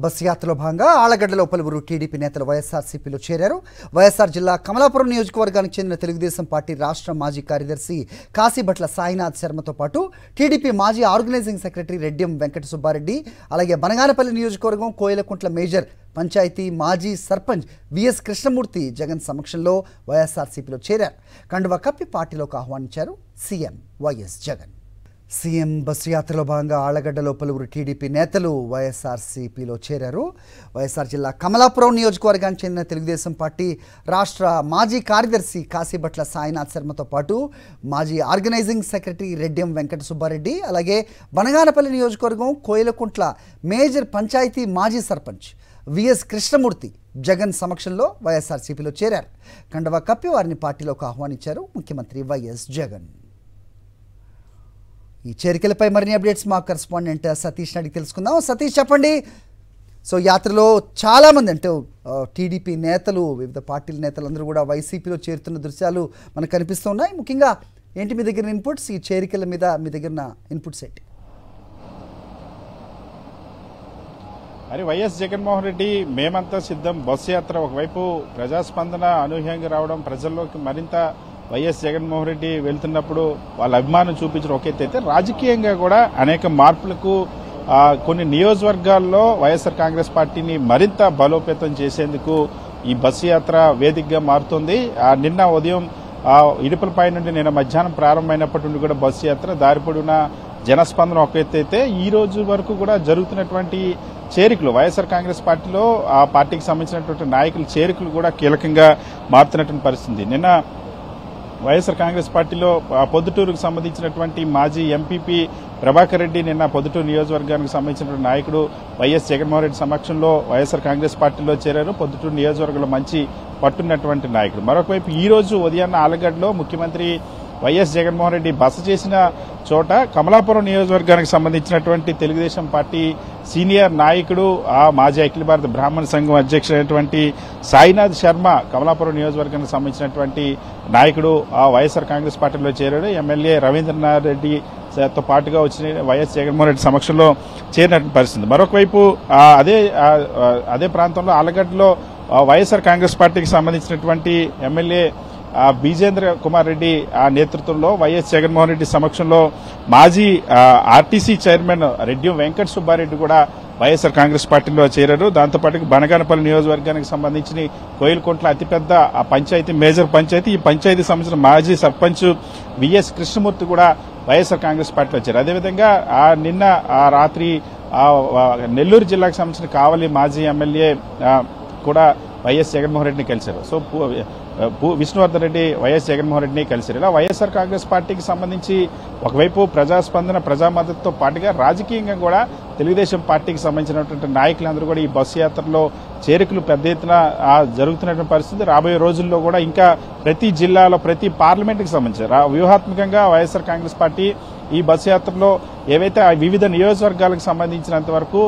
Bus యాత్రలో భాగంగా ఆళ్లగడ్డలో పలువురు టీడీపీ నేతలు వైఎస్ఆర్సీపీలో చేరారు. వైఎస్ఆర్ జిల్లా కమలాపురం నియోజకవర్గానికి చెందిన తెలుగుదేశం పార్టీ రాష్ట్ర మాజీ కార్యదర్శి కాశీభట్ల సాయినాథ్ శర్మతో పాటు టీడీపీ మాజీ ఆర్గనైజింగ్ సెక్రటరీ రెడ్డియం వెంకట సుబ్బారెడ్డి, అలాగే బనగానపల్లి నియోజకవర్గం కోయిలకుంట్ల మేజర్ పంచాయతీ మాజీ సర్పంచ్ విఎస్ కృష్ణమూర్తి జగన్ సమక్షంలో వైఎస్ఆర్సీపీలో చేరారు. కండువా కప్పి పార్టీలోకి ఆహ్వానించారు CM YS Jagan. CM bus యాత్రలో భాగంగా ఆళ్లగడ్డలో పలువురు టీడీపీ నేతలు వైఎస్ఆర్సీపీలో చేరారు. వైఎస్ఆర్ జిల్లా కమలాపురం నియోజకవర్గానికి చెందిన తెలుగుదేశం పార్టీ రాష్ట్ర మాజీ కార్యదర్శి కాశీభట్ల సాయినాథ్ శర్మతో పాటు మాజీ ఆర్గనైజింగ్ సెక్రటరీ రెడ్డియం వెంకట సుబ్బారెడ్డి, అలాగే బనగానపల్లి నియోజకవర్గం కోయిలకుంట్ల మేజర్ పంచాయతీ మాజీ సర్పంచ్ విఎస్ కృష్ణమూర్తి జగన్ సమక్షంలో వైఎస్ఆర్సీపీలో చేరారు. కండువా కప్పి వారిని పార్టీలోకి ఆహ్వానించారు ముఖ్యమంత్రి వైఎస్ జగన్. ఈ చేరికలపై మరిన్ని అప్డేట్స్ మా కరెస్పాండెంట్ సతీష్ అడిగి తెలుసుకుందాం. సతీష్, చెప్పండి. సో యాత్రలో చాలామంది అంటే టీడీపీ నేతలు, వివిధ పార్టీల నేతలు అందరూ కూడా వైసీపీలో చేరుతున్న దృశ్యాలు మనకు కనిపిస్తున్నాయి. ముఖ్యంగా ఏంటి మీ దగ్గర ఇన్పుట్స్, ఈ చేరికల మీద మీ దగ్గర ఇన్పుట్స్ ఏంటి? మరి వైఎస్ జగన్మోహన్ రెడ్డి మేమంతా సిద్ధం బస్సు యాత్ర ఒకవైపు ప్రజాస్పందన అనూహ్యంగా రావడం, ప్రజల్లోకి మరింత వైఎస్ జగన్మోహన్ రెడ్డి వెళ్తున్నప్పుడు వాళ్ళ అభిమానం చూపించడం ఒక ఎత్తు అయితే, రాజకీయంగా కూడా అనేక మార్పులకు కొన్ని నియోజకవర్గాల్లో వైఎస్ఆర్ కాంగ్రెస్ పార్టీని మరింత బలోపేతం చేసేందుకు ఈ బస్సు యాత్ర వేదికగా మారుతోంది. నిన్న ఉదయం ఇడుపులపై నుండి నిన్న మధ్యాహ్నం ప్రారంభమైనప్పటి నుండి కూడా బస్సు యాత్ర దారి పొడవునా జనస్పందన ఒక ఎత్తు అయితే, ఈ రోజు వరకు కూడా జరుగుతున్నటువంటి చేరికలు వైఎస్ఆర్ కాంగ్రెస్ పార్టీలో ఆ పార్టీకి సంబంధించినటువంటి నాయకుల చేరికలు కూడా కీలకంగా మారుతున్నటువంటి పరిస్థితి. నిన్న వైఎస్ఆర్ కాంగ్రెస్ పార్టీలో పొద్దుటూరుకు సంబంధించినటువంటి మాజీ ఎంపీపీ ప్రభాకర్ రెడ్డి నిన్న పొద్దుటూరు నియోజకవర్గానికి సంబంధించినటువంటి నాయకుడు వైఎస్ జగన్మోహన్ రెడ్డి సమక్షంలో వైఎస్ఆర్ కాంగ్రెస్ పార్టీలో చేరారు. పొద్దుటూరు నియోజకవర్గంలో మంచి పట్టున్నటువంటి నాయకుడు. మరొకవైపు ఈ రోజు ఉదయాన్న ఆళ్లగడ్డలో ముఖ్యమంత్రి వైఎస్ జగన్మోహన్ రెడ్డి బస చేసిన చోట కమలాపురం నియోజకవర్గానికి సంబంధించినటువంటి తెలుగుదేశం పార్టీ సీనియర్ నాయకుడు, మాజీ అఖిల భారత బ్రాహ్మణ సంఘం అధ్యక్షుడైనటువంటి సాయినాథ్ శర్మ కమలాపురం నియోజకవర్గానికి సంబంధించినటువంటి నాయకుడు వైఎస్ఆర్ కాంగ్రెస్ పార్టీలో చేరాడు. ఎమ్మెల్యే రవీంద్రనాథ్ రెడ్డితో పాటుగా వచ్చిన వైఎస్ జగన్మోహన్ రెడ్డి సమక్షంలో చేరినటువంటి పరిస్థితి. మరొకవైపు అదే ప్రాంతంలో ఆళ్లగడ్డలో వైఎస్ఆర్ కాంగ్రెస్ పార్టీకి సంబంధించినటువంటి ఎమ్మెల్యే బీజేంద్ర కుమార్ రెడ్డి నేతృత్వంలో వైఎస్ జగన్మోహన్ రెడ్డి సమక్షంలో మాజీ ఆర్టీసీ చైర్మన్ రెడ్డియం వెంకట సుబ్బారెడ్డి కూడా వైఎస్ఆర్ కాంగ్రెస్ పార్టీలో చేరారు. దాంతోపాటు బనగానపల్లి నియోజకవర్గానికి సంబంధించిన కోయిలకుంట్ల అతిపెద్ద పంచాయతీ మేజర్ పంచాయతీ, ఈ పంచాయతీ సంబంధించిన మాజీ సర్పంచ్ విఎస్ కృష్ణమూర్తి కూడా వైఎస్ఆర్ కాంగ్రెస్ పార్టీలో వచ్చారు. అదేవిధంగా నిన్న రాత్రి నెల్లూరు జిల్లాకు సంబంధించిన కావలి మాజీ ఎమ్మెల్యే కూడా వైఎస్ జగన్మోహన్ రెడ్డిని కలిశారు. సో విష్ణువర్ధన్ రెడ్డి వైఎస్ జగన్మోహన్ రెడ్డిని కలిశారు. ఇలా వైఎస్ఆర్ కాంగ్రెస్ పార్టీకి సంబంధించి ఒకవైపు ప్రజాస్పందన, ప్రజా మద్దతుతో పాటుగా రాజకీయంగా కూడా తెలుగుదేశం పార్టీకి సంబంధించినటువంటి నాయకులందరూ కూడా ఈ బస్సు యాత్రలో చేరికలు పెద్ద ఎత్తున జరుగుతున్నటువంటి పరిస్థితి. రాబోయే రోజుల్లో కూడా ఇంకా ప్రతి జిల్లాలో ప్రతి పార్లమెంటుకి సంబంధించి వ్యూహాత్మకంగా వైఎస్ఆర్ కాంగ్రెస్ పార్టీ ఈ బస్సు యాత్రలో ఏవైతే వివిధ నియోజకవర్గాలకు సంబంధించినంత వరకు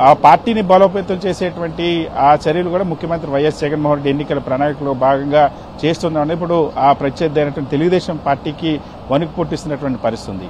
ఆ పార్టీని బలోపేతం చేసేటువంటి ఆ చర్యలు కూడా ముఖ్యమంత్రి వైఎస్ జగన్మోహన్ రెడ్డి ఎన్నికల ప్రణాళికలో భాగంగా చేస్తున్నామని ఇప్పుడు ఆ ప్రత్యర్థి అయినటువంటి తెలుగుదేశం పార్టీకి వణుకు పుట్టిస్తున్నటువంటి పరిస్థితి.